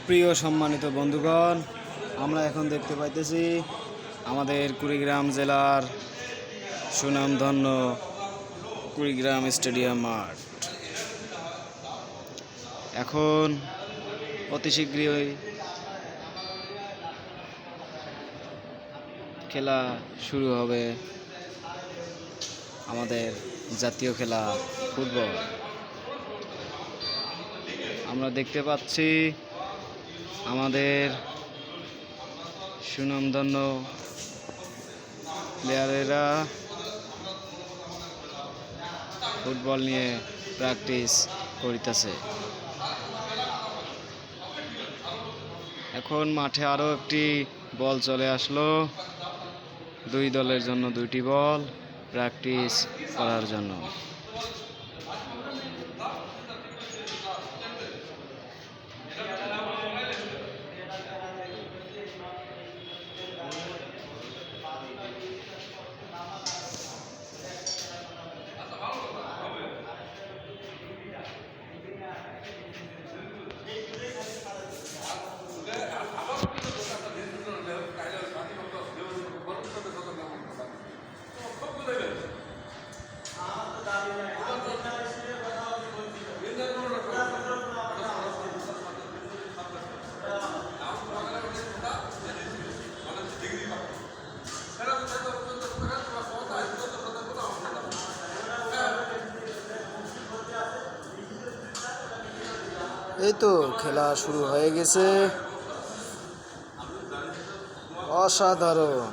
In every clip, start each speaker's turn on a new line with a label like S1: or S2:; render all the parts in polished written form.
S1: প্রিয় সম্মানিত বন্ধুগণ, আমরা এখন দেখতে পাইতেছি আমাদের কুড়িগ্রাম জেলার সুনামধন্য কুড়িগ্রাম স্টেডিয়াম মাঠ। এখন অতি শীঘ্রই খেলা শুরু হবে, আমাদের জাতীয় খেলা ফুটবল। আমরা দেখতে পাচ্ছি আমাদের সুনামধন্য প্লেয়ারেরা ফুটবল নিয়ে প্র্যাকটিস করিতেছে। এখন মাঠে আরও একটি বল চলে আসলো, দুই দলের জন্য দুইটি বল প্র্যাকটিস করার জন্য। এই তো খেলা শুরু হয়ে গেছে, অসাধারণ।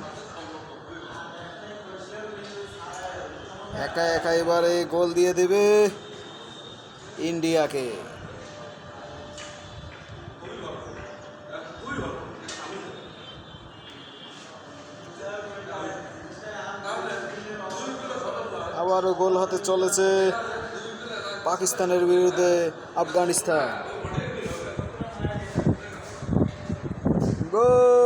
S1: একা একা এবারে গোল দিয়ে দেবে ইন্ডিয়াকে। আবারও গোল হতে চলেছে পাকিস্তানের বিরুদ্ধে আফগানিস্তান। গোল!